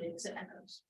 It's echoes.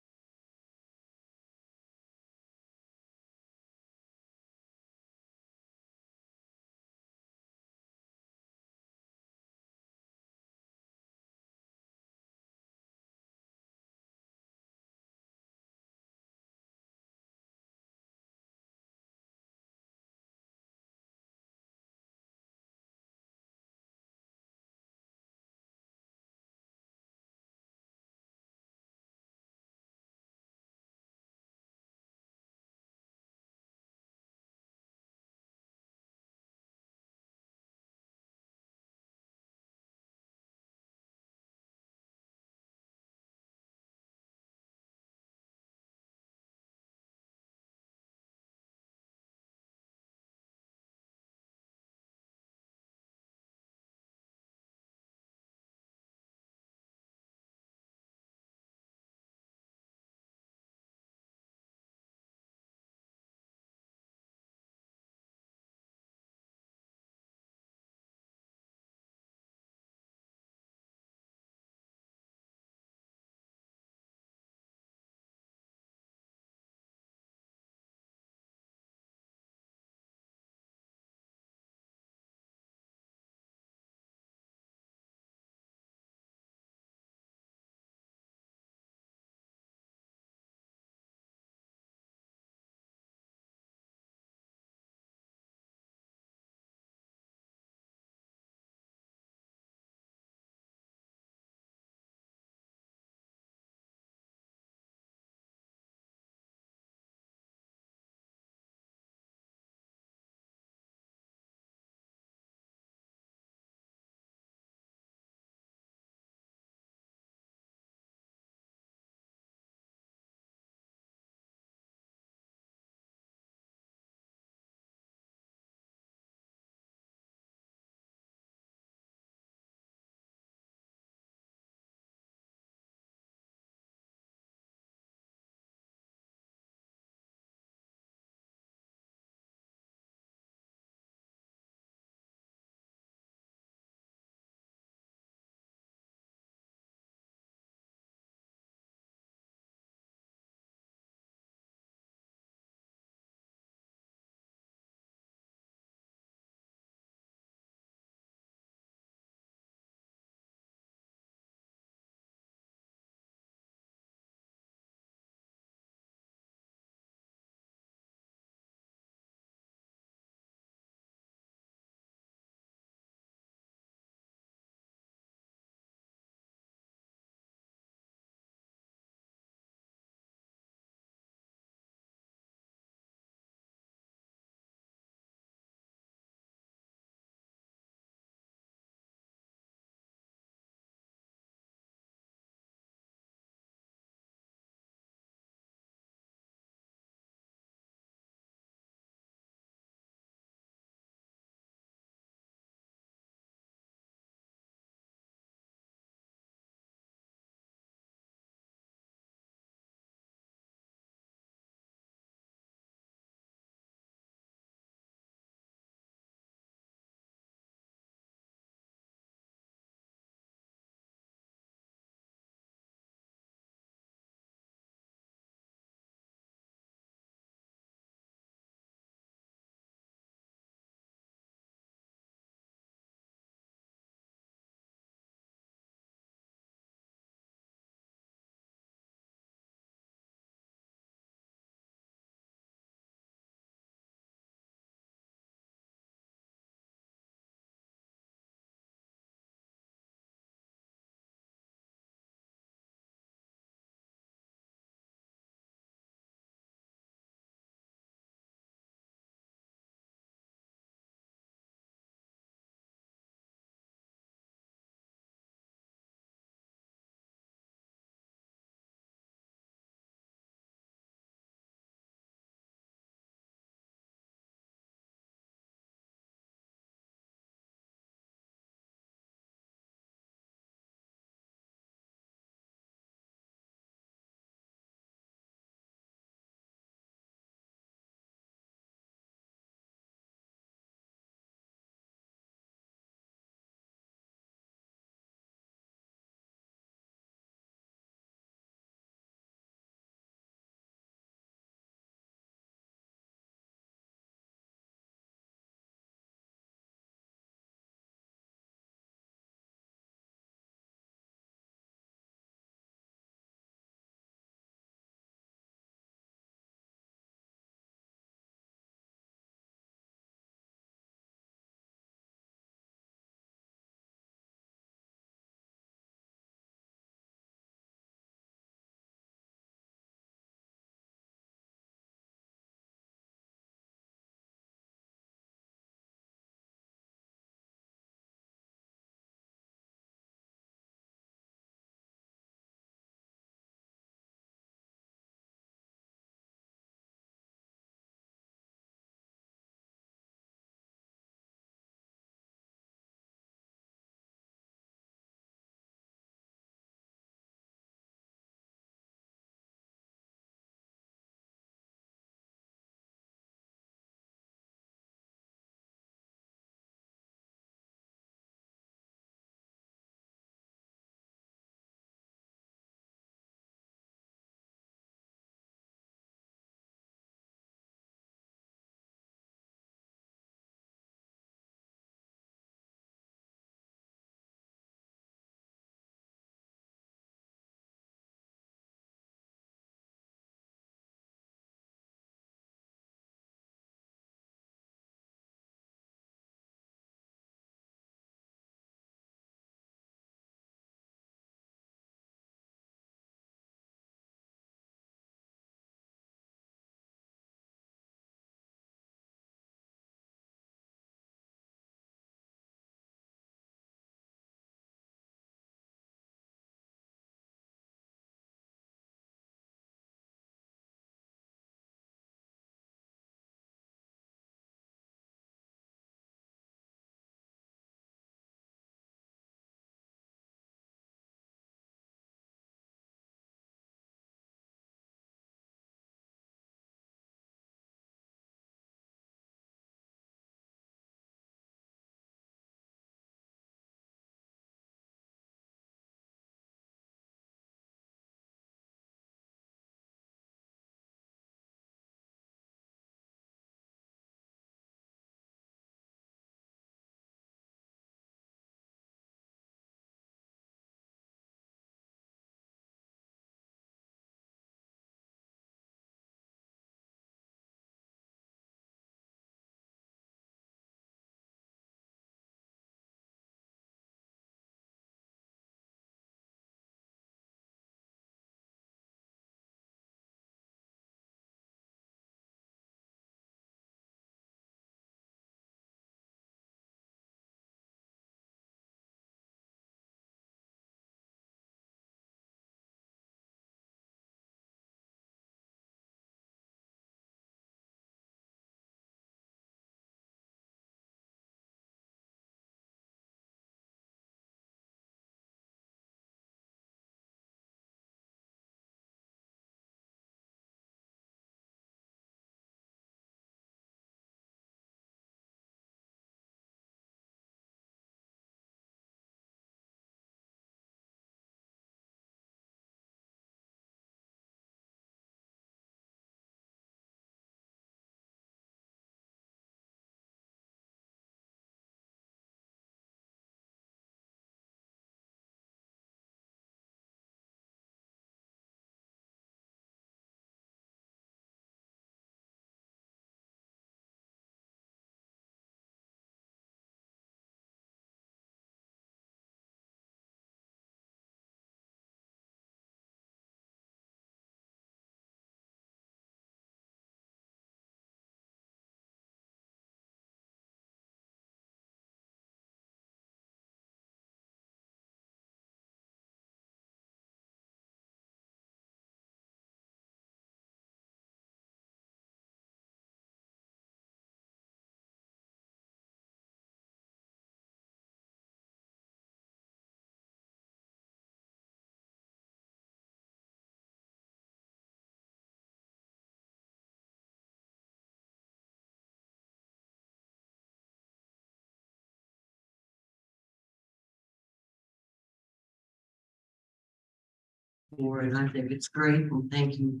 for it. I think it's great, and thank you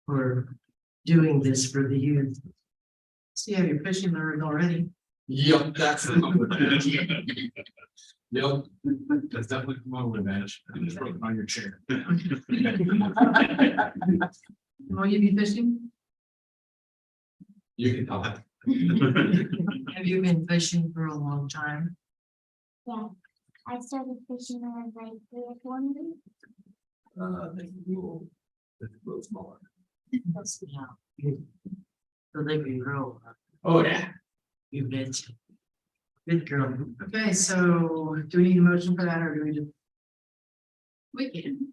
for doing this for the youth. So you have your fishing lures already. Yep, that's it. Yep, that's definitely my own advantage. I just wrote it on your chair. Will you be fishing? You can tell that. Have you been fishing for a long time? Yeah, I started fishing when I was like 3 or 4 maybe. They will, it's a little smaller. Yeah. So they can grow. Oh, yeah. You bet. Good girl. Okay, so do we need a motion for that or do we just? We can.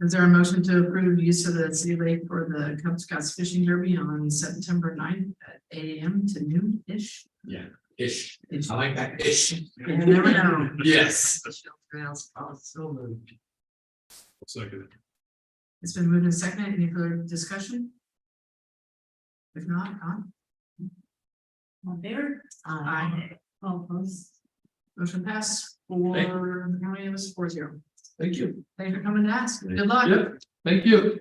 Is there a motion to approve use of the city lake for the Cub Scouts fishing derby on September 9th at 8 AM to noon-ish? Yeah, ish. Ish. I like that ish. You never know. Yes. Trails also moved. Second. It's been moved and seconded. Any further discussion? If not, on. All in favor? Aye. All opposed. Motion passed for, how many of us? 4-0. Thank you. Thanks for coming to ask. Good luck. Yep, thank you.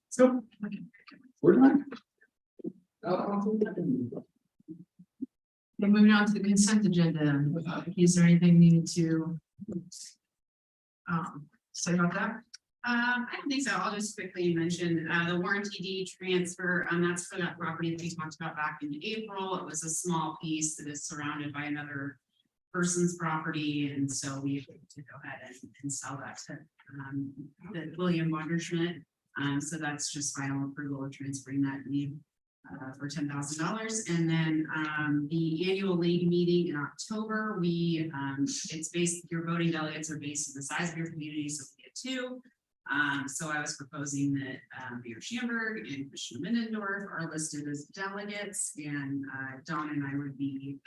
So. We're done. Okay, moving on to the consent agenda. Is there anything needed to say about that? I don't think so. I'll just quickly mention, the warranty deed transfer, that's for that property that we talked about back in April. It was a small piece that is surrounded by another person's property, and so we have to go ahead and sell that to, the William Wonderschmidt. So that's just final approval of transferring that deed, for $10,000. And then, the annual league meeting in October, it's based, your voting delegates are based on the size of your community, so we get 2. So I was proposing that Mayor Schamberg and Commissioner Middendorf are listed as delegates, and Dawn and I would be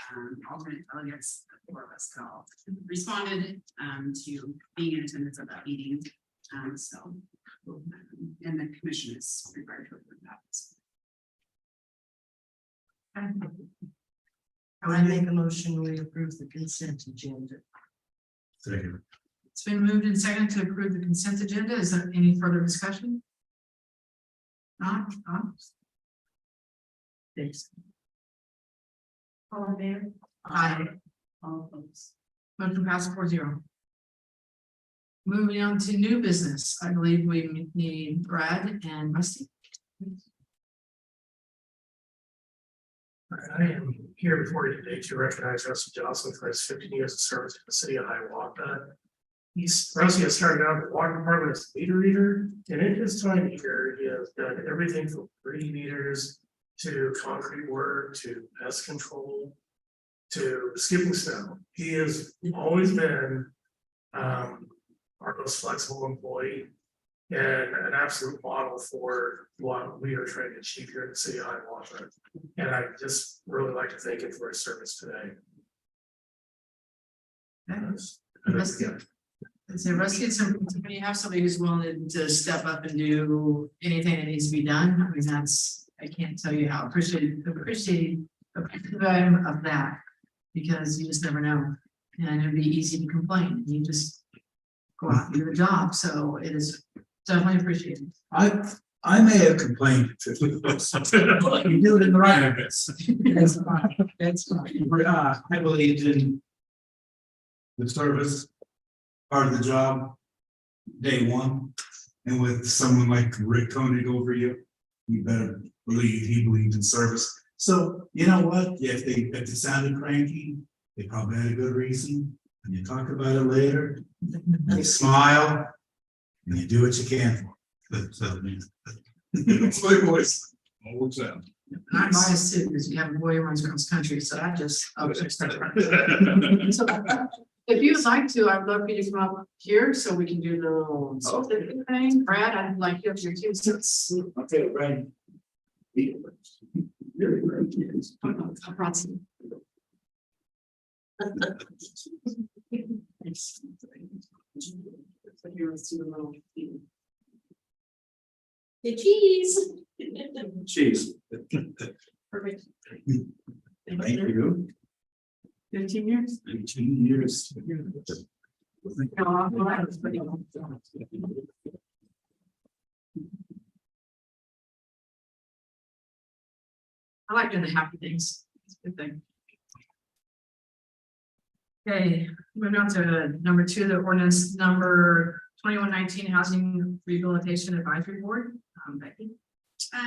alternate delegates. The 4 of us all responded to being in attendance at that meeting. So, and the commission is required to approve that. I make a motion, we approve the consent agenda. Second. It's been moved and seconded to approve the consent agenda. Is there any further discussion? Not. Thanks. All in favor? Aye. All opposed. Motion passed 4-0. Moving on to new business, I believe we need Brad and Rusty. I am here before you today to recognize Rusty Johnson for his 15 years of service in the city of Hiawatha. Rusty has started out in the water department as a meter reader, and in his time here, he has done everything from 3D meters to concrete work to pest control to skipping snow. He has always been our most flexible employee and an absolute model for what we are trying to achieve here in the city of Hiawatha. And I just really like to thank him for his service today. Rusty. It's Rusty, when you have somebody who's willing to step up and do anything that needs to be done, I mean, I can't tell you how appreciative I am of that. Because you just never know, and it'd be easy to complain, you just go out and do the job, so it is definitely appreciated. I may have complained. You do it in the right address. That's fine. That's fine. I believe in the service part of the job, day one, and with someone like Rick Koenig over you, you better believe he believed in service. So you know what? If they sounded cranky, they probably had a good reason. And you talk about it later, and you smile, and you do what you can for. So, It's my voice. All works out. And I'm biased too, because you have a boy who runs across country, so So, if you would like to, I'd love for you to come up here so we can do the little thing. Brad, I'd like you up here too. So it's. okay, right. I brought some. The cheese. Cheese. Perfect. Thank you. 15 years. 18 years. I like doing the happy things. It's a good thing. Okay, moving on to number 2, the ordinance number 2119 Housing Rehabilitation Advisory Board. Becky.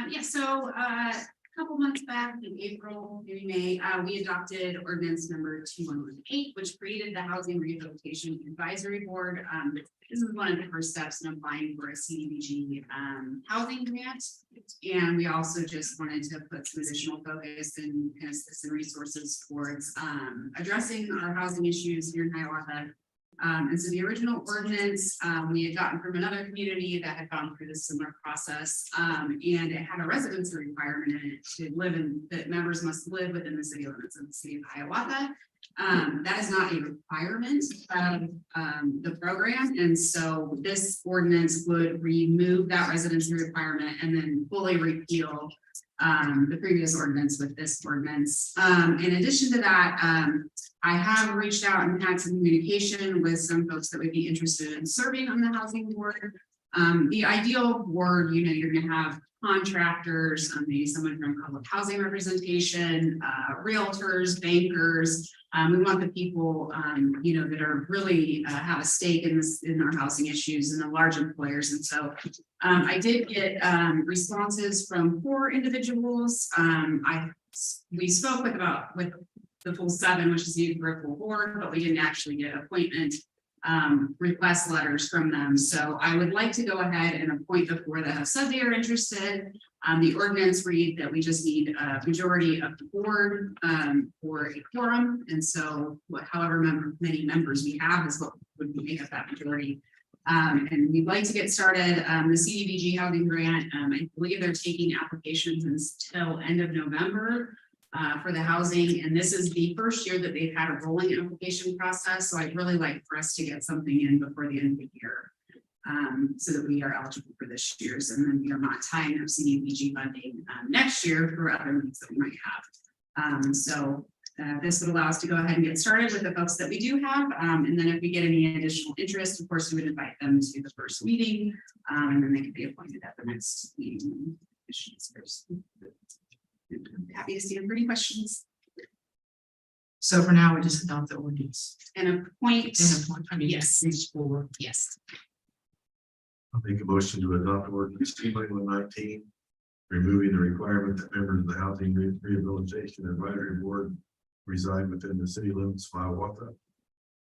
Yeah, so a couple months back in April, maybe May, we adopted ordinance number 2118, which created the Housing Rehabilitation Advisory Board. This is one of the first steps in applying for a CDBG housing grant. And we also just wanted to put some additional focus and kind of some resources towards addressing our housing issues here in Hiawatha. And so the original ordinance, we had gotten from another community that had gone through this similar process. And it had a residency requirement in it to live in, that members must live within the city limits of the city of Hiawatha. That is not a requirement of the program. And so this ordinance would remove that residency requirement and then fully repeal the previous ordinance with this ordinance. In addition to that, I have reached out and had some communication with some folks that would be interested in serving on the housing board. The ideal board, you're gonna have contractors, maybe someone from public housing representation, realtors, bankers. We want the people, that are really have a stake in this, in our housing issues, and the large employers. And so I did get responses from 4 individuals. We spoke with the full 7, which is needed for a full board, but we didn't actually get appointment request letters from them. So I would like to go ahead and appoint the 4 that have said they are interested. The ordinance read that we just need a majority of the board for a quorum. And so however many members we have is what would make up that majority. And we'd like to get started. The CDBG housing grant, I believe they're taking applications until end of November. For the housing, and this is the first year that they've had a rolling application process. So I'd really like for us to get something in before the end of the year, so that we are eligible for this year's, and then we are not tying up CDBG funding next year for other needs that we might have. This would allow us to go ahead and get started with the folks that we do have, and then if we get any additional interest, of course, we would invite them to the first meeting, and then they could be appointed at the next meeting. I'm happy to see any questions So for now, we just adopt the ordinance. and appoint. Yes. Yes. Yes. I'll make a motion to adopt ordinance 2119, removing the requirement that members of the Housing Rehabilitation Advisory Board reside within the city limits of Hiawatha,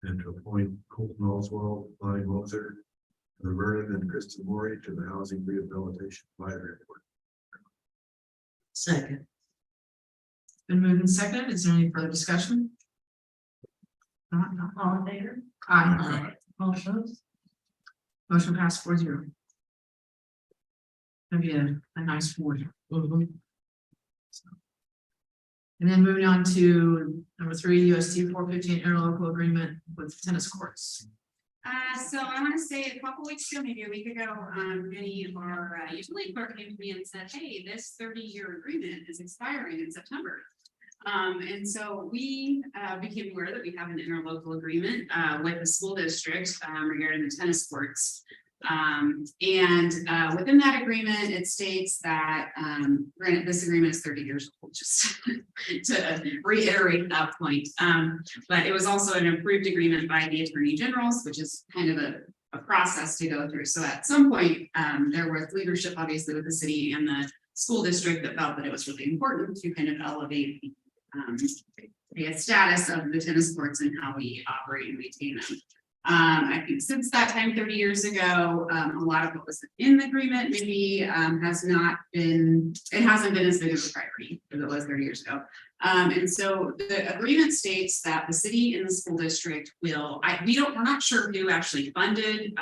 and to appoint Colton Oswald, Lonnie Moser, Vernon and Kristen Morey to the Housing Rehabilitation Advisory Board. Second. Been moved and seconded. Is there any further discussion? Not all in favor? Aye. All opposed? Motion passed 4-0. Gonna be a nice board. And then moving on to number 3, USD 415 interlocal agreement with tennis courts. So I want to say a couple weeks ago, maybe a week ago, many of our utility clerk came to me and said, hey, this 30-year agreement is expiring in September. And so we became aware that we have an interlocal agreement with the school district regarding the tennis courts. And within that agreement, it states that, granted, this agreement is 30 years old, just to reiterate that point. But it was also an approved agreement by the Attorney General's, which is kind of a process to go through. So at some point, there was leadership, obviously, with the city and the school district that felt that it was really important to kind of elevate the status of the tennis courts and how we operate and maintain them. I think since that time, 30 years ago, a lot of what was in the agreement maybe hasn't been as big of a priority as it was 30 years ago. And so the agreement states that the city and the school district will, we're not sure who actually funded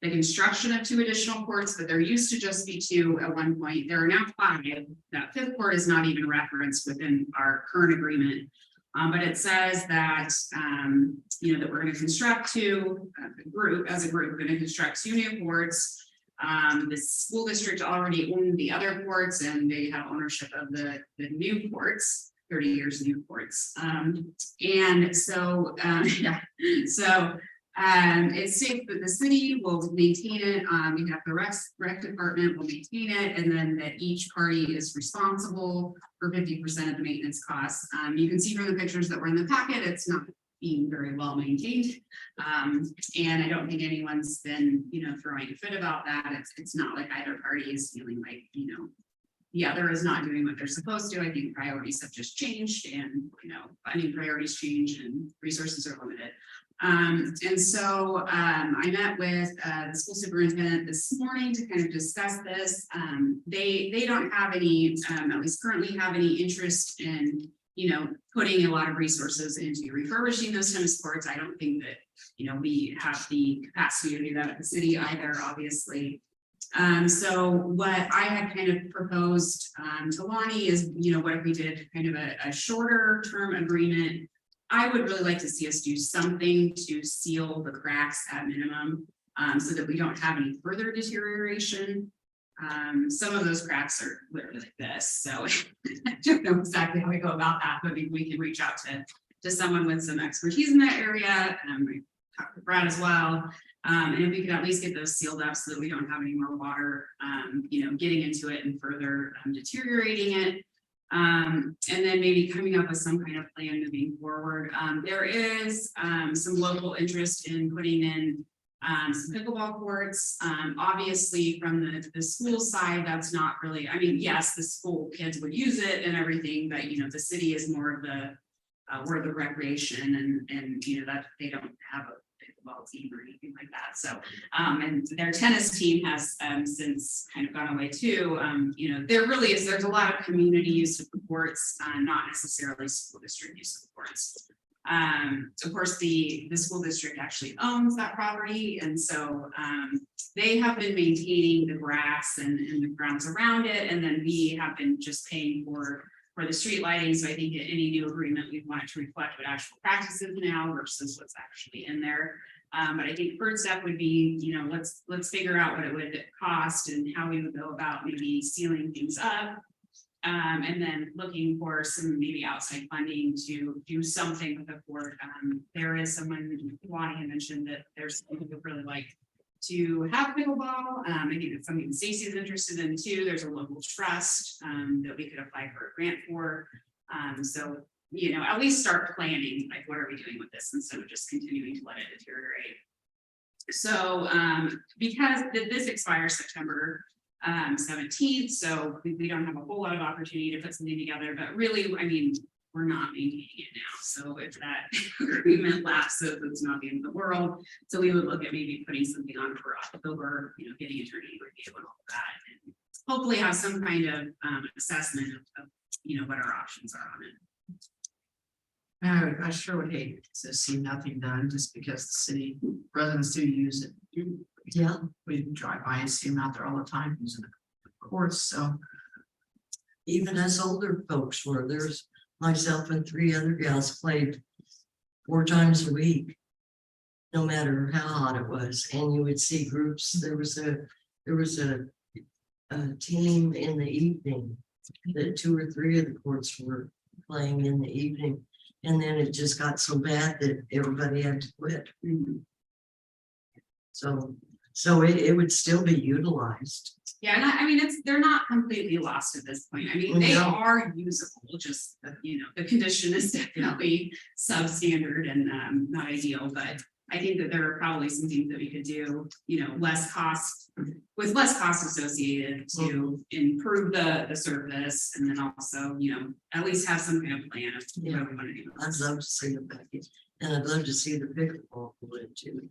the construction of 2 additional courts, but there used to just be 2 at one point. There are now 5. That 5th court is not even referenced within our current agreement. But it says that, that we're going to construct 2, as a group, we're going to construct 2 new courts. The school district already owned the other courts, and they have ownership of the new courts, 30 years new courts. And so, It's safe, but the city will maintain it. We have the rec department will maintain it, and then that each party is responsible for 50% of the maintenance costs. You can see from the pictures that were in the packet, it's not being very well maintained. And I don't think anyone's been, throwing a fit about that. It's not like either party is feeling like, the other is not doing what they're supposed to. I think priorities have just changed and, funding priorities change and resources are limited. And so I met with the school superintendent this morning to kind of discuss this. They don't have any, at least currently have any interest in, putting a lot of resources into refurbishing those tennis courts. I don't think that, we have the capacity to do that at the city either, obviously. So what I had kind of proposed to Lonnie is, what if we did kind of a shorter term agreement. I would really like to see us do something to seal the cracks at minimum, so that we don't have any further deterioration. Some of those cracks are literally like this, so I don't know exactly how we go about that, but maybe we can reach out to someone with some expertise in that area. We talked to Brad as well. And if we could at least get those sealed up so that we don't have any more water, getting into it and further deteriorating it. And then maybe coming up with some kind of plan moving forward. There is some local interest in putting in some pickleball courts. Obviously from the school side, that's not really, I mean, yes, the school kids would use it and everything, but the city is more of the we're the recreation and that they don't have a pickleball team or anything like that. So and their tennis team has since kind of gone away too. There's a lot of community use of the courts, not necessarily school district use of the courts. Of course, the school district actually owns that property, and so they have been maintaining the grass and the grounds around it, and then we have been just paying for the street lighting. So I think any new agreement we want it to reflect what actual practices now versus what's actually in there. But I think first step would be, let's figure out what it would cost and how we would go about maybe sealing things up. And then looking for some maybe outside funding to do something with the court. There is someone, Lonnie had mentioned that there's someone who would really like to have pickleball. I think it's something Stacy is interested in too. There's a local trust that we could apply for a grant for. So, at least start planning, like what are we doing with this instead of just continuing to let it deteriorate. So because this expires September 17th, so we don't have a whole lot of opportunity to put something together, but really, I mean, we're not maintaining it now. So if that agreement lapses, it's not the end of the world. So we would look at maybe putting something on for October, getting attorney review and all of that, and hopefully have some kind of assessment of what our options are on it. I sure would hate to see nothing done just because the city residents do use it. Yeah, We drive by and see them out there all the time using the courts, so. even us older folks there's myself and 3 other gals played 4 times a week. No matter how hot it was, and you would see groups. There was a team in the evening that 2 or 3 of the courts were playing in the evening, and then it just got so bad that everybody had to quit. So it would still be utilized. Yeah, and I mean, they're not completely lost at this point. I mean, they No. are usable, just, the condition is definitely substandard and not ideal, but I think that there are probably some things that we could do, less cost associated to improve the surface, and then also, at least have some kind of plan of what we want to do. I'd love to see the package, and I'd love to see the pickleball court too.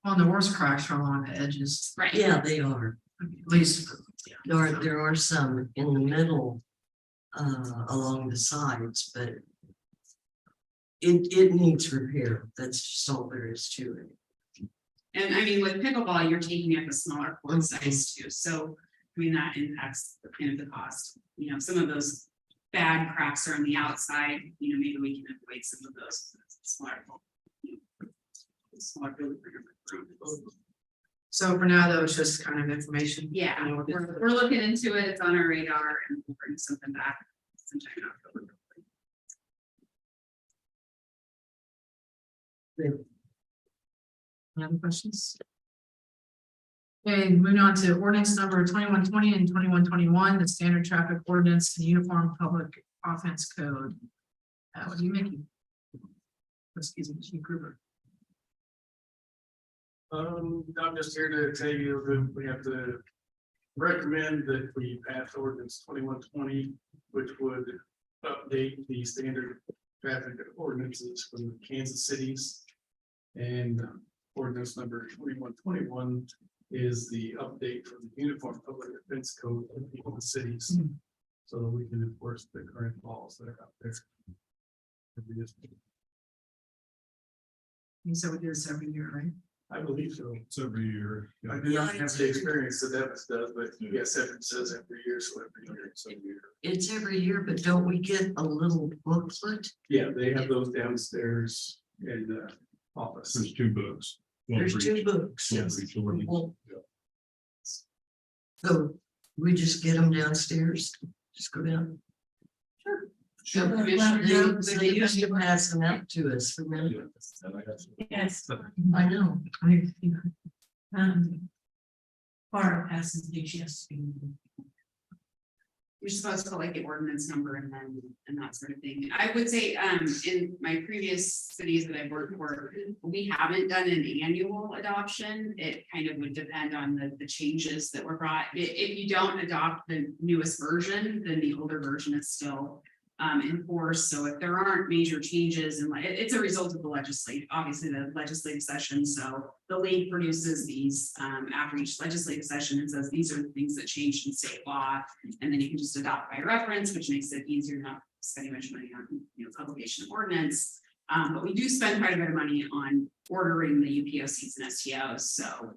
Well, the worst cracks are along the edges, Right. Yeah, they are. at least. There are some in the middle, along the sides, but it needs repair. That's just all there is to it. And I mean, with pickleball, you're taking up a smaller court size too, so I mean, that impacts the cost. Some of those bad cracks are on the outside, maybe we can avoid some of those smaller. So for now, though, it's just kind of information. Yeah, You know, we're looking into it, it's on our radar, and we'll bring something back sometime in October. Any other questions? Okay, moving on to ordinance number 2120 and 2121, the standard traffic ordinance and uniform public offense code. What are you making? Excuse me, Chief Gruber. I'm just here to tell you that we have to recommend that we pass ordinance 2120, which would update the standard traffic ordinances from Kansas cities. And ordinance number 2121 is the update for the Uniform Public Defense Code of the cities. So that we can enforce the current laws that are out there. You said we do this every year, right? I believe so. It's every year. I do not have the experience that Evans does, but yes, Evans says every year, so every year, so every year. It's every year, but don't we get a little booklet? Yeah, they have those downstairs in the office. There's two books. One There's for two each- books. Yeah, for each ordinance. Well, so we just get them downstairs, just go down. So They Commissioner, they used to pass them out to us, remember? Yes, I know. far passes DGS. you're supposed to like the ordinance number and then, and that sort of thing. I would say, in my previous cities that I've worked for, we haven't done an annual adoption. It kind of would depend on the changes that were brought. If you don't adopt the newest version, then the older version is still in force. So if there aren't major changes and it's a result of the obviously the legislative session. So the league produces these after each legislative session and says, these are the things that changed in state law. And then you can just adopt by reference, which makes it easier, not spending much money on, publication of ordinance. But we do spend quite a bit of money on ordering the UPOCs and STOs. So,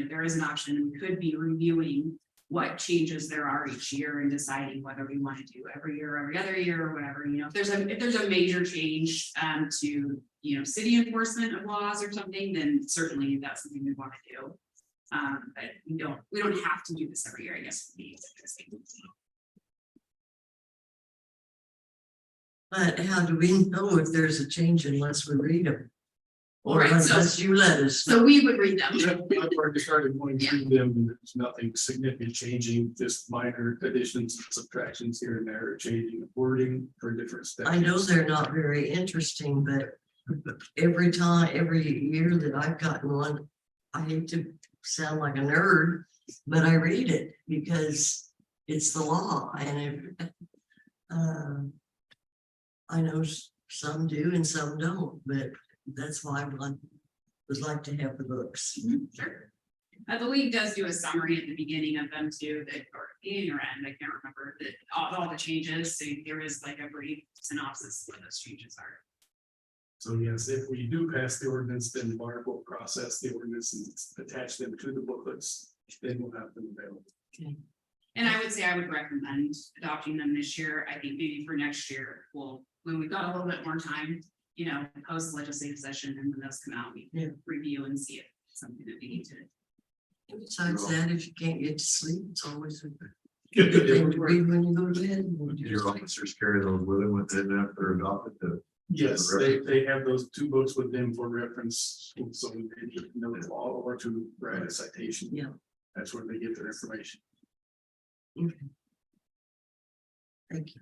there is an option. We could be reviewing what changes there are each year and deciding whether we want to do every year, every other year, or whatever. If there's a major change to city enforcement of laws or something, then certainly that's something we want to do. But we don't have to do this every year, I guess. But how do we know if there's a change unless we read them? Or Right, so- unless you let us know? So we would read them. I've already started going through them, and there's nothing significant changing, just minor additions, and subtractions here and there, changing wording for different steps. I know they're not very interesting, but every year that I've gotten one, I hate to sound like a nerd, but I read it because it's the law and I know some do and some don't, but that's why I would like to have the books. Sure. The league does do a summary at the beginning of them too, or beginning or end, I can't remember, that all the changes, so there is like a brief synopsis of what those changes are. So yes, if we do pass the ordinance, then Barb will process the ordinance and attach them to the booklets, then we'll have them available. And I would say I would recommend adopting them this year. I think maybe for next year, when we've got a little bit more time, post legislative session, and when those come out, we can review and see if it's something that we need to. Besides that, if you can't get to sleep, it's always a good thing to read when you go to bed. Your officers carry those with them within that they're adopted to. Yes, they have those two books with them for reference, so we can know the law or to write a citation. Yeah. That's where they get their information. Okay. Thank you.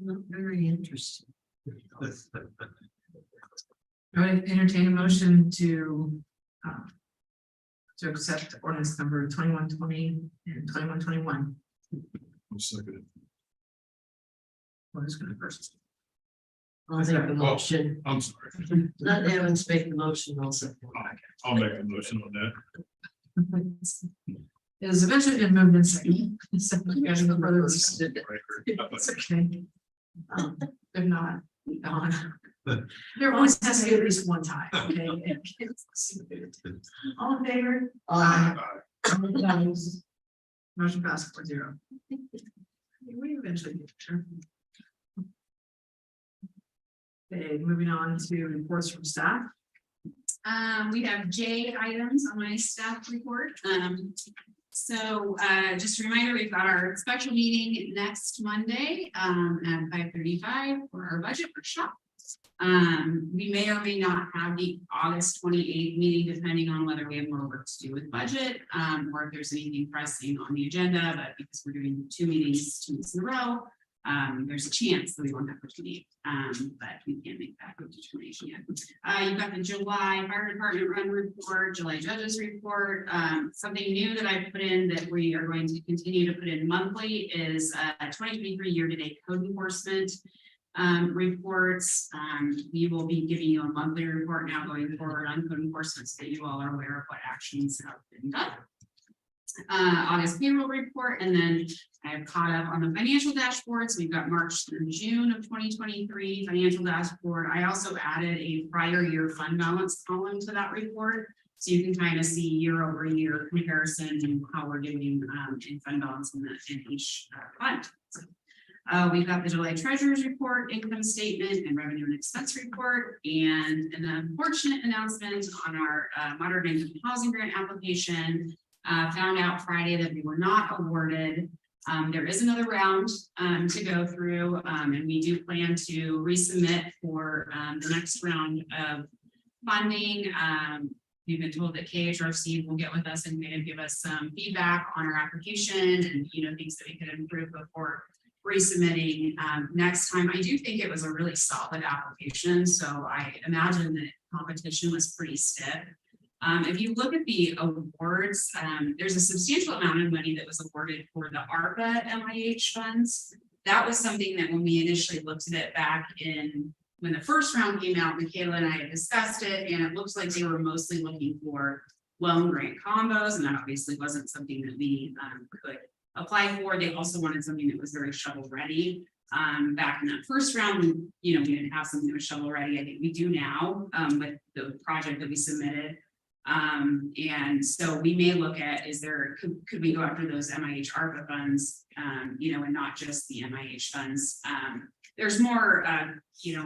Not very interesting. I would entertain a motion to accept ordinance number 2120 and 2121. I'm sick of it. What is going to first? I'll make a motion. I'm sorry. Let Evans make the motion also. I'll make a motion on that. It has eventually been moved in second. So you guys have further discussion. It's okay. If not, Dawn. There always has to be at least one time, okay? All in favor? Motion passed 4-0. We eventually get there. Okay, moving on to reports from staff. We have J items on my staff report. So just a reminder, we've got our special meeting next Monday at 5:35 for our budget workshop. We may or may not have the August 28th meeting, depending on whether we have more work to do with budget, or if there's anything pressing on the agenda, but because we're doing 2 meetings in a row, there's a chance that we won't have to meet, but we can't make that determination yet. You've got the July Fire Department run report, July Judges report. Something new that I put in that we are going to continue to put in monthly is 2023 year-to-date code enforcement reports. We will be giving you a monthly report now going forward on code enforcement so that you all are aware of what actions have been done. August payroll report, and then I've caught up on the financial dashboards. We've got March through June of 2023 financial dashboard. I also added a prior year fund balance column to that report. So you can kind of see year over year comparison and how we're doing in fund balance in each fund. We've got the July treasurer's report, income statement, and revenue and expense report, and an unfortunate announcement on our moderate income housing grant application. Found out Friday that we were not awarded. There is another round to go through, and we do plan to resubmit for the next round of funding. We've been told that KHRC will get with us and kind of give us some feedback on our application and things that we could improve before resubmitting next time. I do think it was a really solid application, so I imagine that competition was pretty stiff. If you look at the awards, there's a substantial amount of money that was awarded for the ARPA MIH funds. That was something that when we initially looked at it back in when the first round came out, Michaela and I had discussed it, and it looks like they were mostly looking for loan grant combos, and that obviously wasn't something that we could apply for. They also wanted something that was very shovel ready. Back in that first round, we didn't have something that was shovel ready. I think we do now with the project that we submitted. And so we may look at, could we go after those MIH ARPA funds, and not just the MIH funds. There's more,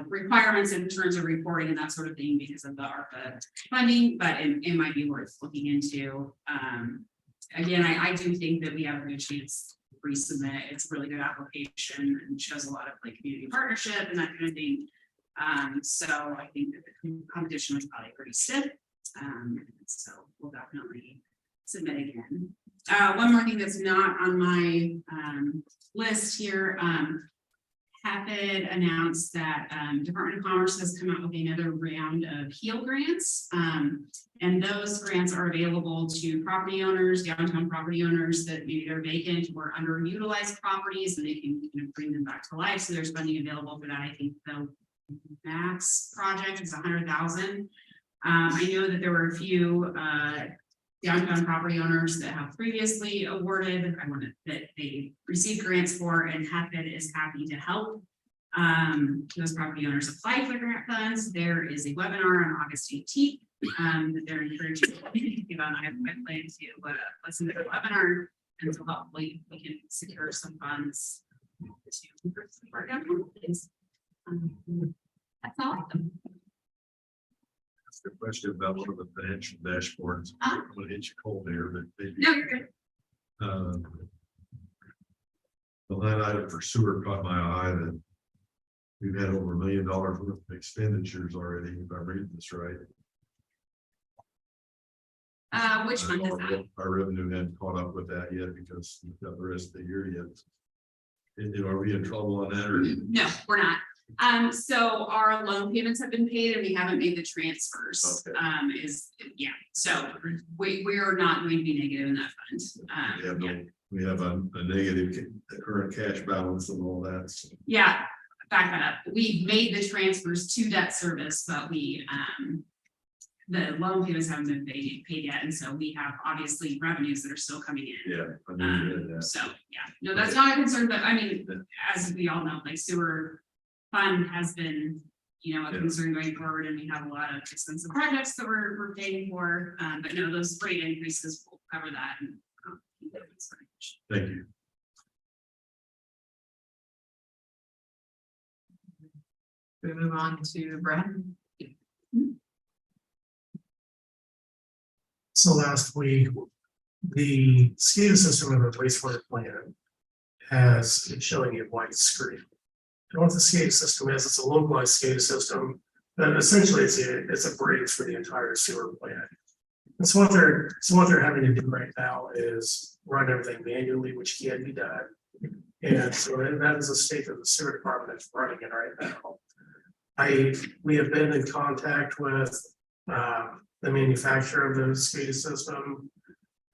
requirements in terms of reporting and that sort of thing because of the ARPA funding, but it might be worth looking into. Again, I do think that we have a good chance to resubmit. It's a really good application and shows a lot of community partnership and that kind of thing. So I think that the competition was probably pretty stiff. So we'll definitely submit again. One more thing that's not on my list here. HAPID announced that Department of Commerce has come out with another round of HEAL grants. And those grants are available to property owners, downtown property owners that maybe they're vacant or underutilized properties, and they can bring them back to life. So there's funding available for that. I think the max project is $100,000. I know that there were a few downtown property owners that have previously awarded, that they received grants for, and HAPID is happy to help those property owners apply for grant funds. There is a webinar on August 18th that they're encouraging people on. I plan to listen to the webinar, and so hopefully we can secure some funds to work out. That's all. The question about one of the financial dashboards. I'm gonna hit you cold there, but maybe. No, you're good. The line item for sewer caught my eye that we've had over $1 million worth of expenditures already, if I'm reading this right. Which month is that? Our revenue hadn't caught up with that yet because we've got the rest of the year yet. Are we in trouble on that or? No, we're not. So our loan payments have been paid and we haven't made the transfers. Okay. So we are not going to be negative in that fund. We have a negative current cash balance and all that. So. Yeah, back that up. We made the transfers to debt service, but the loan payments haven't been paid yet, and so we have obviously revenues that are still coming in. Yeah, I knew that. So yeah, no, that's not a concern. But I mean, as we all know, sewer fund has been, a concern going forward, and we have a lot of expensive projects that we're paying for. But no, those rate increases will cover that. And, thank you. We move on to Brad. So last week, the SCADA system of the wastewater plant has been showing a white screen. And what the SCADA system is, it's a localized SCADA system, that essentially it's a bridge for the entire sewer plant. And so what they're having to do right now is run everything manually, which can be done. And so that is a state that the sewer department is running in right now. We have been in contact with the manufacturer of the SCADA system.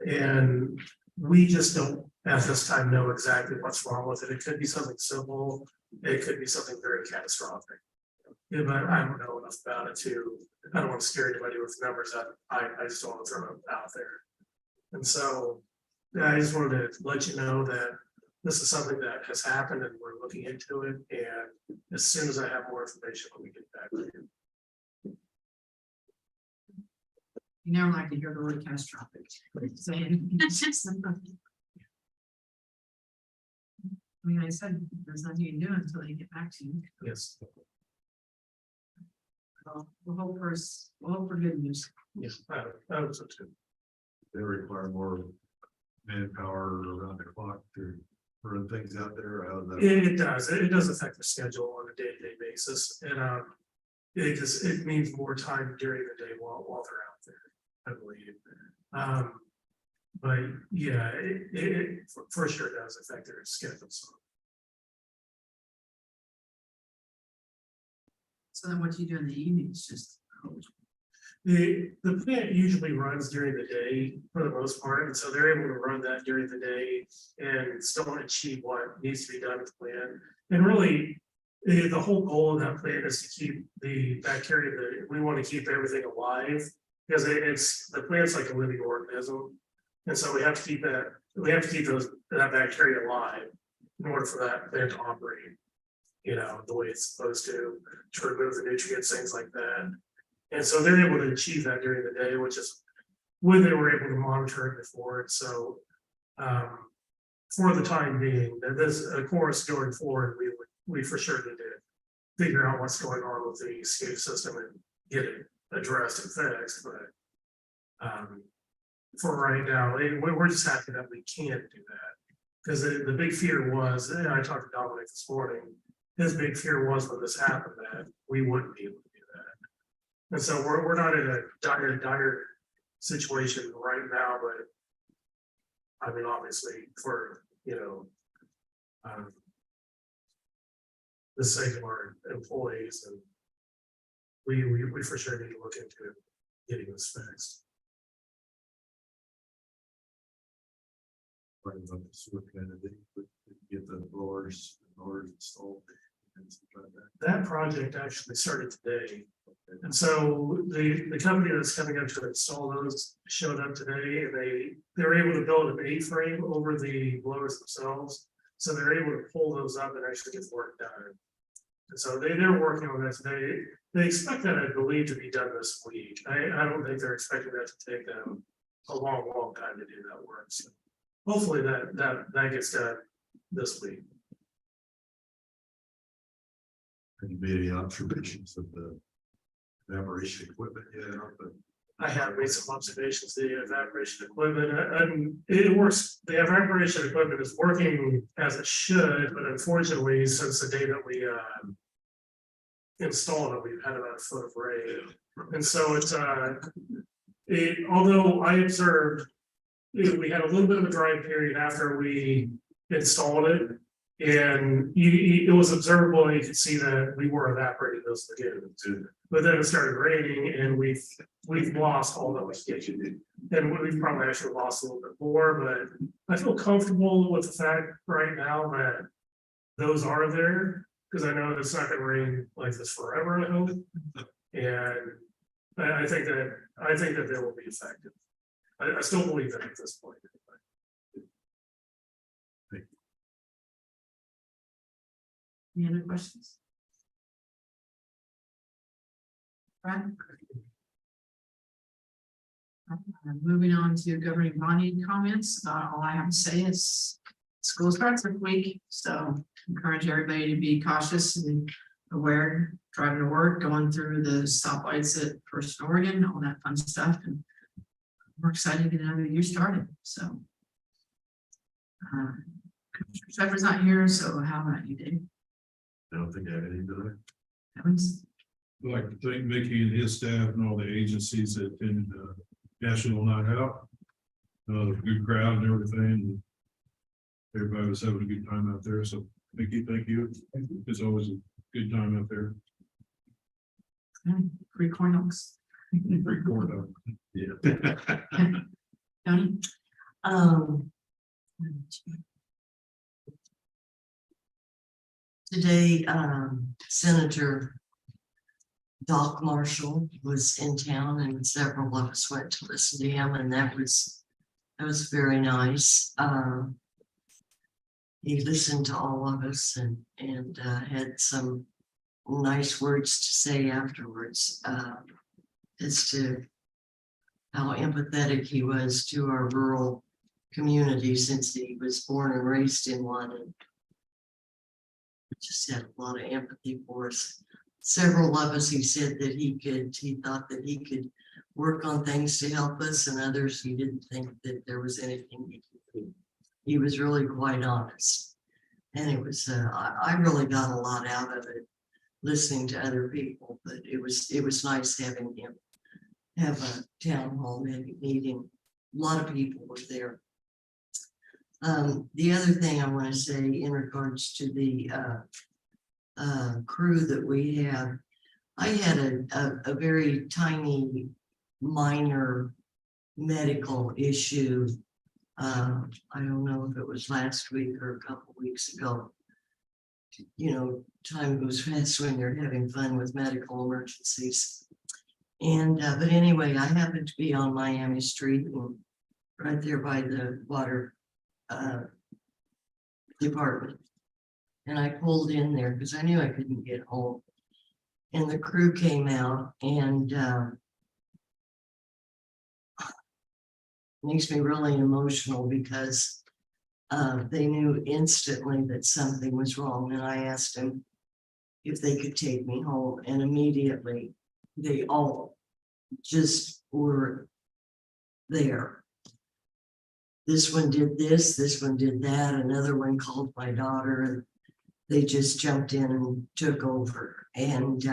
And we just don't at this time know exactly what's wrong with it. It could be something simple, it could be something very catastrophic. Yeah, but I don't know enough about it I don't want to scare anybody with numbers that I just don't want to throw them out there. And so, yeah, I just wanted to let you know that this is something that has happened and we're looking into it. And as soon as I have more information, we get back to you. You never like to hear the word catastrophic. Saying. I mean, I said, there's nothing you can do until they get back to you. Yes, So we'll hope for good news. yes, I was so too. They require more manpower around the clock to run things out there. How does that? It does affect the schedule on a day-to-day basis, and it means more time during the day while they're out there, I believe. But yeah, it for sure does affect their schedules. So then what do you do in the evenings? Just. The plant usually runs during the day for the most part, and so they're able to run that during the day and still achieve what needs to be done with the plant. And really, the whole goal of that plant is to keep the bacteria that we want to keep everything alive, because the plant's like a living organism. And so we have to keep that bacteria alive in order for that plant to operate, the way it's supposed to remove the nutrients, things like that. And so they're able to achieve that during the day, which is when they were able to monitor it before. And so for the time being, that this, of course, going forward, we for sure need to figure out what's going on with the SCADA system and get it addressed and fixed. But for right now, we're just happy that we can't do that. Because the big fear was, and I talked to Dominic this morning, his big fear was when this happened that we wouldn't be able to do that. And so we're not in a dire situation right now, but I mean, obviously for, the sake of our employees, and we for sure need to look into getting this fixed. Talking about the sewer candidate, but get the blowers installed. And stuff like that. That project actually started today. And so the company that's coming up to install those showed up today, and they were able to build an A-frame over the blowers themselves. So they're able to pull those up and actually get the work done. And so they're working on that today. They expect that, I believe, to be done this week. I don't think they're expecting that to take them a long time to do that work. So hopefully that gets done this week. Have you made any observations of the evaporation equipment yet? I have made some observations, the evaporation equipment, and it works, the evaporation equipment is working as it should, but unfortunately, since the day that we installed it, we've had about a foot of rain. And so although I observed, we had a little bit of a dry period after we installed it. And it was observable, and you could see that we were evaporating those lagoons. But then it started raining, and we've lost all that was getting. And we've probably actually lost a little bit more, but I feel comfortable with the fact right now that those are there, because I know it's not gonna rain like this forever, I hope. And I think that they will be effective. I still believe that at this point. Any other questions? Brad? Moving on to governing body comments, all I have to say is school starts this week, so encourage everybody to be cautious and aware, driving to work, going through the stoplights at First and Oregon, all that fun stuff, and we're excited to get another year started, so. Commissioner Shepard's not here, so how about you, Dave? I don't think I have anything to Evans? I'd like to thank Mickey and his staff and all the agencies that attended National Night Out. Good crowd and everything. Everybody was having a good time out there, so Mickey, thank you. It's always a good time out there. Free corn dogs. Great corn dog. Yeah. Tony? Um. Today, Senator Doc Marshall was in town and several of us went to listen to him and that was very nice. He listened to all of us and had some nice words to say afterwards, as to how empathetic he was to our rural community since he was born and raised in one and just had a lot of empathy for us. Several of us, he said that he thought that he could work on things to help us and others, he didn't think that there was anything he could do. He was really quite honest. And it was, I really got a lot out of it, listening to other people, but it was nice having him have a town hall meeting. A lot of people were there. The other thing I want to say in regards to the crew that we have, I had a very tiny minor medical issue. I don't know if it was last week or a couple weeks ago. You know, time goes fast when you're having fun with medical emergencies. And, but anyway, I happened to be on Miami Street and right there by the water department. And I pulled in there because I knew I couldn't get home. And the crew came out and makes me really emotional because they knew instantly that something was wrong. And I asked them if they could take me home, and immediately they all just were there. This one did this one did that, another one called my daughter, and they just jumped in and took over. And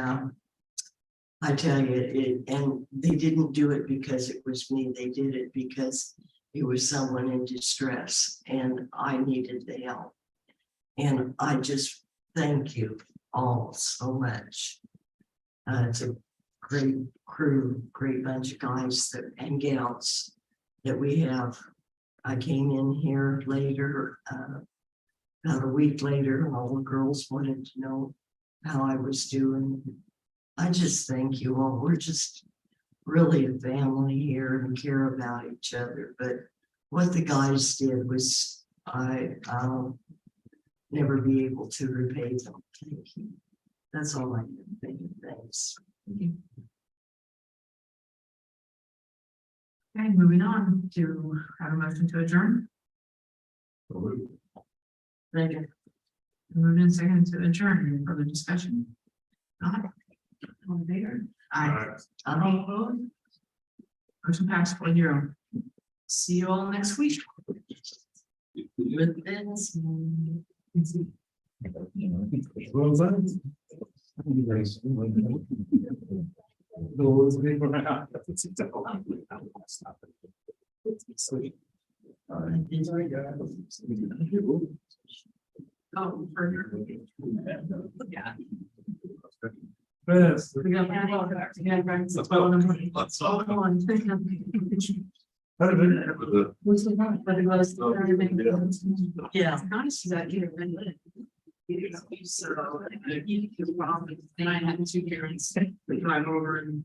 I tell you, and they didn't do it because it was me, they did it because it was someone in distress and I needed the help. And I just thank you all so much. It's a great crew, great bunch of guys and gals that we have. I came in here later, about a week later, and all the girls wanted to know how I was doing. I just thank you all. We're just really a family here and care about each other. But what the guys did was, I'll never be able to repay them. Thank you. That's all I can think of. Thanks. Okay, moving on to have a motion to adjourn. Thank you. Moving in second to adjourn. Any further discussion? Not. All in favor? Aye. All opposed? Motion passed 4-0. See you all next week. With this. What was that? Those people are- Sweet. Oh, further. Yeah. Best. We got that all back together, right? So, hold on. What's the problem? But it was. Yeah. Nice that you. So, and I had two parents drive over and